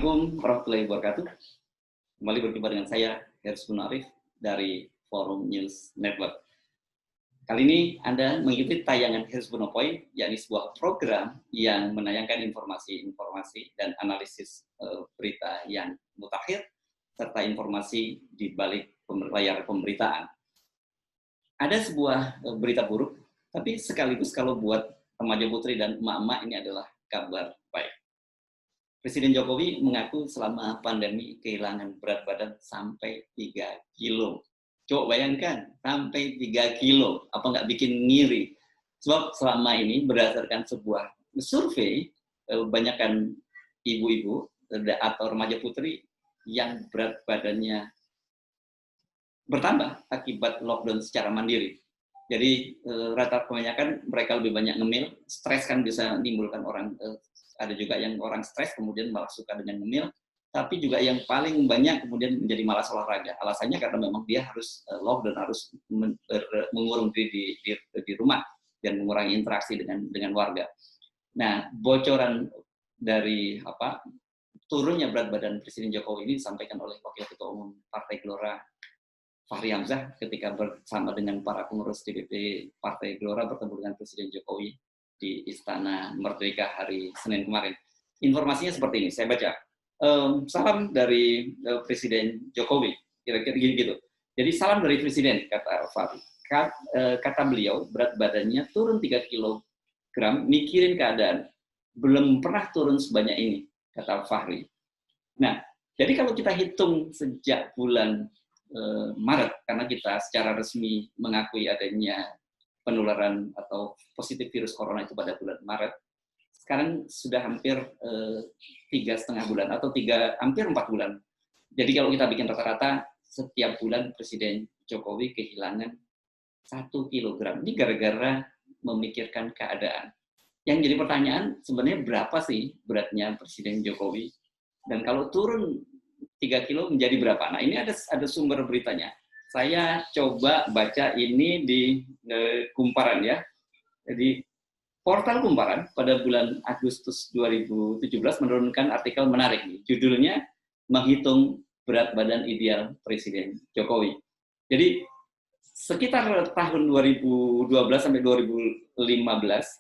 Assalamualaikum warahmatullahi wabarakatuh. Kembali berjumpa dengan saya, Hersy Arif dari Forum News Network. Kali ini Anda mengikuti tayangan Hersy Point, yakni sebuah program yang menayangkan informasi-informasi dan analisis berita yang mutakhir, serta informasi di balik layar pemberitaan. Ada sebuah berita buruk, tapi sekaligus kalau buat remaja putri dan emak-emak ini adalah kabar baik. Presiden Jokowi mengaku selama pandemi kehilangan berat badan sampai 3 kilo. Coba bayangkan, sampai 3 kilo. Apa nggak bikin ngiri? Sebab selama ini berdasarkan sebuah survei, banyakkan ibu-ibu atau remaja putri yang berat badannya bertambah akibat lockdown secara mandiri. Jadi rata kebanyakan mereka lebih banyak ngemil, stres kan bisa menimbulkan orang, ada juga yang orang stres kemudian malah suka dengan ngemil, tapi juga yang paling banyak kemudian menjadi malas olahraga. Alasannya karena memang dia harus lockdown, harus mengurung diri di rumah dan mengurangi interaksi dengan warga. Nah, bocoran dari turunnya berat badan Presiden Jokowi ini disampaikan oleh Wakil Ketua Umum Partai Gelora Fahri Hamzah ketika bersama dengan para pengurus DPP Partai Gelora bertemu dengan Presiden Jokowi di Istana Merdeka hari Senin kemarin. Informasinya seperti ini, saya baca. Salam dari Presiden Jokowi, kira-kira gitu. Jadi salam dari Presiden, kata Fahri. Kata beliau, berat badannya turun 3 kilogram, mikirin keadaan. Belum pernah turun sebanyak ini, kata Fahri. Nah, jadi kalau kita hitung sejak bulan Maret, karena kita secara resmi mengakui adanya penularan atau positif virus corona itu pada bulan Maret, sekarang sudah hampir 3,5 bulan atau hampir 4 bulan. Jadi kalau kita bikin rata-rata, setiap bulan Presiden Jokowi kehilangan 1 kilogram. Ini gara-gara memikirkan keadaan. Yang jadi pertanyaan, sebenarnya berapa sih beratnya Presiden Jokowi? Dan kalau turun 3 kilo menjadi berapa? Nah, ini ada sumber beritanya. Saya coba baca ini di Kumparan ya. Jadi portal Kumparan pada bulan Agustus 2017 menurunkan artikel menarik nih. Judulnya menghitung berat badan ideal Presiden Jokowi. Jadi sekitar tahun 2012 sampai 2015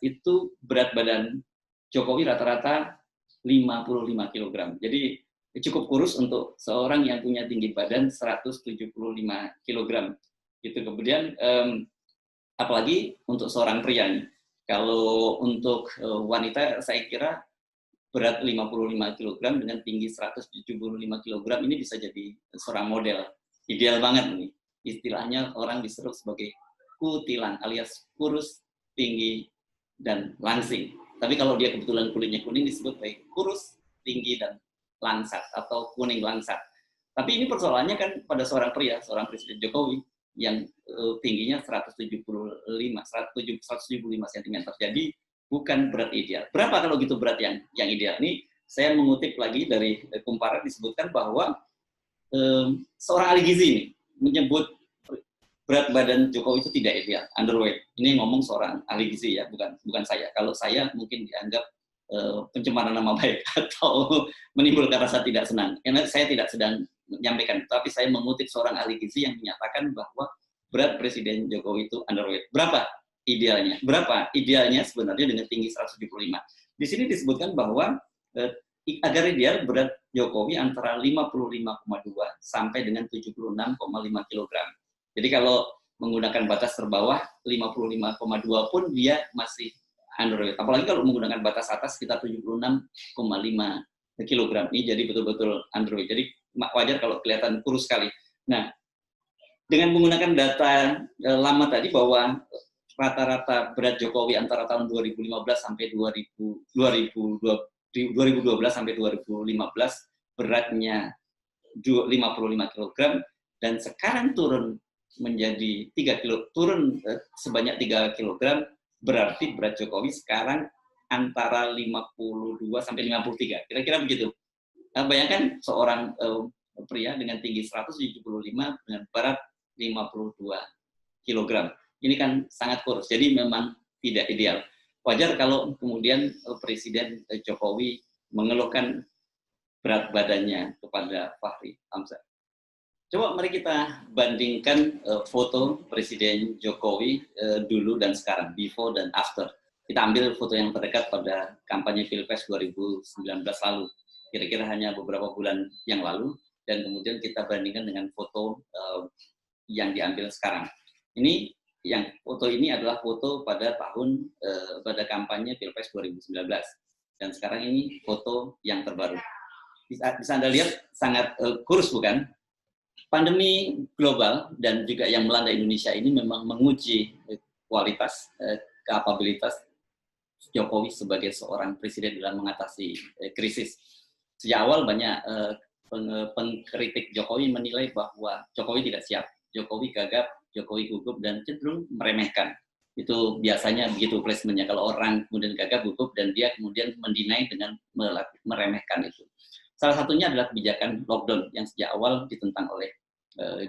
itu berat badan Jokowi rata-rata 55 kg. Jadi cukup kurus untuk seorang yang punya tinggi badan 175 kg. Gitu. Kemudian apalagi untuk seorang pria nih. Kalau untuk wanita saya kira berat 55 kg dengan tinggi 175 kg ini bisa jadi seorang model. Ideal banget nih. Istilahnya orang diseru sebagai kutilang alias kurus, tinggi, dan langsing. Tapi kalau dia kebetulan kulitnya kuning disebut sebagai kurus, tinggi, dan langsat atau kuning langsat. Tapi ini persoalannya kan pada seorang pria, seorang Presiden Jokowi yang tingginya 175 cm. Jadi bukan berat ideal. Berapa kalau gitu berat yang ideal? Ini saya mengutip lagi dari Kumparan disebutkan bahwa seorang ahli gizi ini menyebut berat badan Jokowi itu tidak ideal, underweight. Ini ngomong seorang ahli gizi ya, bukan saya. Kalau saya mungkin dianggap pencemaran nama baik atau menimbulkan rasa tidak senang. Karena saya tidak sedang menyampaikan, tapi saya mengutip seorang ahli gizi yang menyatakan bahwa berat Presiden Jokowi itu underweight. Berapa idealnya? Berapa idealnya sebenarnya dengan tinggi 175? Di sini disebutkan bahwa agar ideal berat Jokowi antara 55,2 sampai dengan 76,5 kg. Jadi kalau menggunakan batas terbawah 55,2 pun dia masih underweight. Apalagi kalau menggunakan batas atas sekitar 76,5 kg. Ini jadi betul-betul underweight. Jadi wajar kalau kelihatan kurus sekali. Nah, dengan menggunakan data lama tadi bahwa rata-rata berat Jokowi antara tahun 2015 sampai 2012 sampai 2015 beratnya 55 kg dan sekarang turun menjadi 3 kilo, turun sebanyak 3 kg. Berarti berat Jokowi sekarang antara 52 sampai 53. Kira-kira begitu. Nah, bayangkan seorang pria dengan tinggi 175 dengan berat 52 kg. Ini kan sangat kurus. Jadi memang tidak ideal. Wajar kalau kemudian Presiden Jokowi mengeluhkan berat badannya kepada Fahri Hamzah. Coba mari kita bandingkan foto Presiden Jokowi dulu dan sekarang, before dan after. Kita ambil foto yang terdekat pada kampanye Pilpres 2019 lalu, kira-kira hanya beberapa bulan yang lalu, dan kemudian kita bandingkan dengan foto yang diambil sekarang. Ini foto ini adalah foto pada pada kampanye Pilpres 2019, dan sekarang ini foto yang terbaru. Bisa Anda lihat sangat kurus, bukan? Pandemi global dan juga yang melanda Indonesia ini memang menguji kualitas, kapabilitas Jokowi sebagai seorang presiden dalam mengatasi krisis. Sejak awal banyak pengkritik Jokowi menilai bahwa Jokowi tidak siap, Jokowi gagap, Jokowi gugup, dan cenderung meremehkan. Itu biasanya begitu placementnya, kalau orang kemudian gagap, gugup, dan dia kemudian mendinai dengan meremehkan itu. Salah satunya adalah kebijakan lockdown yang sejak awal ditentang oleh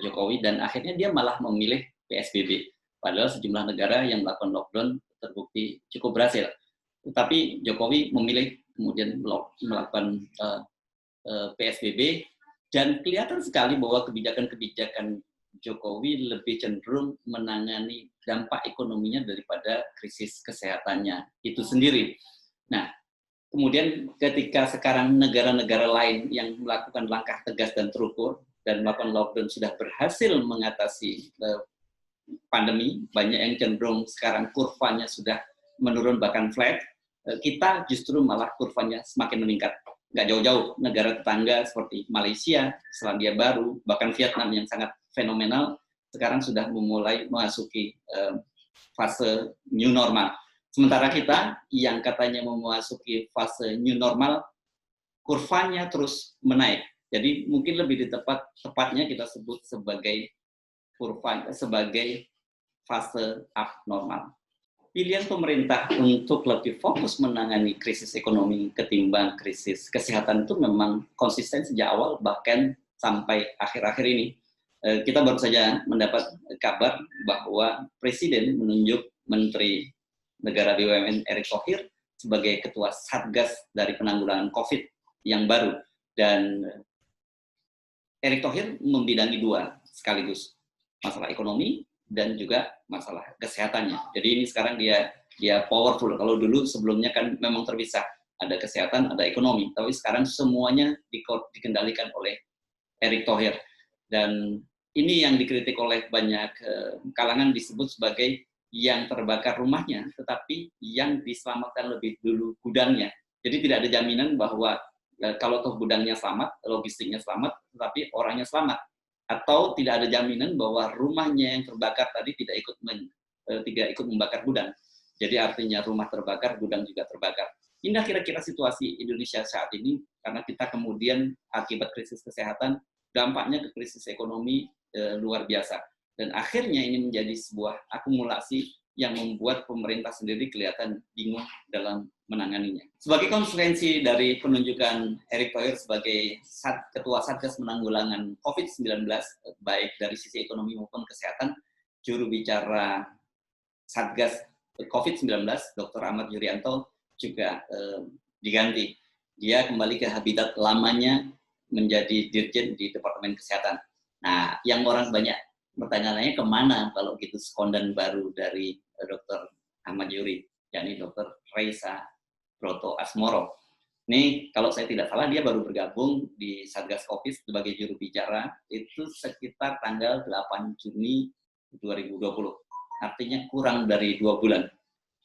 Jokowi, dan akhirnya dia malah memilih PSBB. Padahal sejumlah negara yang melakukan lockdown terbukti cukup berhasil. Tetapi Jokowi memilih kemudian melakukan PSBB, dan kelihatan sekali bahwa kebijakan-kebijakan Jokowi lebih cenderung menangani dampak ekonominya daripada krisis kesehatannya itu sendiri. Nah, kemudian ketika sekarang negara-negara lain yang melakukan langkah tegas dan terukur dan melakukan lockdown sudah berhasil mengatasi pandemi, banyak yang cenderung sekarang kurvanya sudah menurun bahkan flat, kita justru malah kurvanya semakin meningkat. Nggak jauh-jauh, negara tetangga seperti Malaysia, Selandia Baru, bahkan Vietnam yang sangat fenomenal, sekarang sudah memulai memasuki fase new normal. Sementara kita yang katanya memasuki fase new normal, kurvanya terus menaik. Jadi mungkin lebih tepatnya kita sebut sebagai fase abnormal. Pilihan pemerintah untuk lebih fokus menangani krisis ekonomi ketimbang krisis kesehatan itu memang konsisten sejak awal, bahkan sampai akhir-akhir ini. Kita baru saja mendapat kabar bahwa Presiden menunjuk Menteri Negara BUMN Erick Thohir sebagai Ketua Satgas dari penanggulangan COVID yang baru. Dan Erick Thohir membidangi dua sekaligus, masalah ekonomi dan juga masalah kesehatannya. Jadi ini sekarang dia powerful. Kalau dulu sebelumnya kan memang terpisah, ada kesehatan, ada ekonomi. Tapi sekarang semuanya dikendalikan oleh Erick Thohir. Dan ini yang dikritik oleh banyak kalangan disebut sebagai yang terbakar rumahnya, tetapi yang diselamatkan lebih dulu gudangnya. Jadi tidak ada jaminan bahwa kalau toh gudangnya selamat, logistiknya selamat, tetapi orangnya selamat. Atau tidak ada jaminan bahwa rumahnya yang terbakar tadi tidak ikut membakar gudang. Jadi artinya rumah terbakar, gudang juga terbakar. Inilah kira-kira situasi Indonesia saat ini, karena kita kemudian akibat krisis kesehatan, dampaknya ke krisis ekonomi luar biasa. Dan akhirnya ini menjadi sebuah akumulasi yang membuat pemerintah sendiri kelihatan bingung dalam menanganinya. Sebagai konsekuensi dari penunjukan Erick Thohir sebagai Ketua Satgas Penanggulangan COVID-19, baik dari sisi ekonomi maupun kesehatan, juru bicara Satgas COVID-19, Dr. Ahmad Yuryanto, juga diganti. Dia kembali ke habitat lamanya menjadi Dirjen di Departemen Kesehatan. Nah, yang orang banyak pertanyaannya kemana kalau gitu sekondan baru dari Dr. Ahmad Yuri, yakni Dr. Reysa Broto Asmoro. Ini kalau saya tidak salah dia baru bergabung di Satgas Covid sebagai juru bicara itu sekitar tanggal 8 Juni 2020. Artinya kurang dari 2 bulan.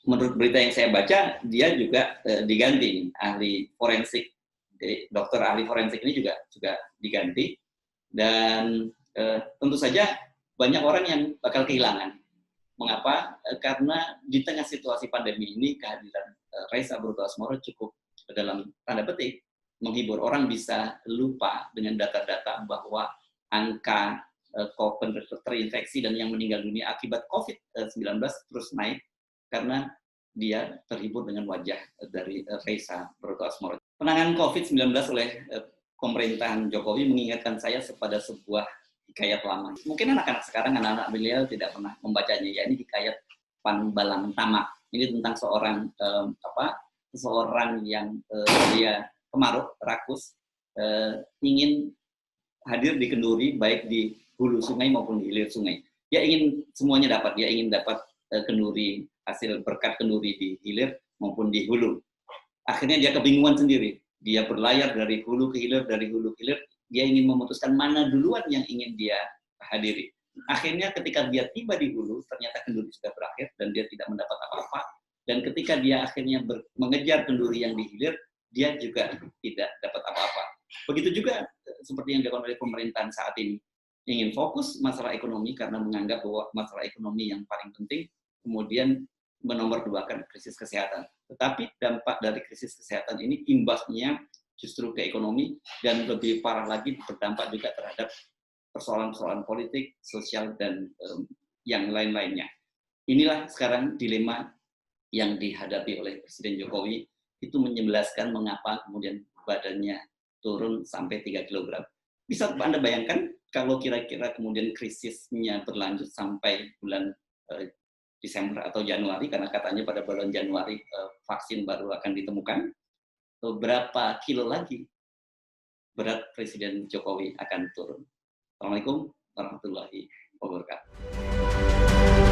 Menurut berita yang saya baca, dia juga diganti, ahli forensik. Dokter ahli forensik ini juga diganti. Dan tentu saja banyak orang yang bakal kehilangan. Mengapa? Karena di tengah situasi pandemi ini, kehadiran Reysa Broto Asmoro cukup dalam tanda petik menghibur. Orang bisa lupa dengan data-data bahwa angka terinfeksi dan yang meninggal dunia akibat COVID-19 terus naik karena dia terhibur dengan wajah dari Reysa Broto Asmoro. Penanganan COVID-19 oleh pemerintahan Jokowi mengingatkan saya kepada sebuah hikayat lama. Mungkin anak-anak sekarang, anak-anak beliau tidak pernah membacanya. Ya, ini hikayat Panbalang Tamak. Ini tentang seorang seseorang yang dia kemaruk, rakus, ingin hadir di kenduri, baik di hulu sungai maupun di hilir sungai. Dia ingin semuanya dapat, dia ingin dapat kenduri, hasil berkat kenduri di hilir maupun di hulu. Akhirnya dia kebingungan sendiri. Dia berlayar dari hulu ke hilir, dari hulu ke hilir, dia ingin memutuskan mana duluan yang ingin dia hadiri. Akhirnya ketika dia tiba di hulu, ternyata kenduri sudah berakhir dan dia tidak mendapat apa-apa. Dan ketika dia akhirnya mengejar kenduri yang di hilir, dia juga tidak dapat apa-apa. Begitu juga seperti yang dilakukan oleh pemerintahan saat ini. Ingin fokus masalah ekonomi karena menganggap bahwa masalah ekonomi yang paling penting, kemudian menomorduakan krisis kesehatan. Tetapi dampak dari krisis kesehatan ini imbasnya justru ke ekonomi dan lebih parah lagi berdampak juga terhadap persoalan-persoalan politik, sosial, dan yang lain-lainnya. Inilah sekarang dilema yang dihadapi oleh Presiden Jokowi, itu menjelaskan mengapa kemudian badannya turun sampai 3 kg. Bisa Anda bayangkan kalau kira-kira kemudian krisisnya berlanjut sampai bulan Desember atau Januari, karena katanya pada bulan Januari vaksin baru akan ditemukan, berapa kilo lagi berat Presiden Jokowi akan turun. Assalamualaikum warahmatullahi wabarakatuh.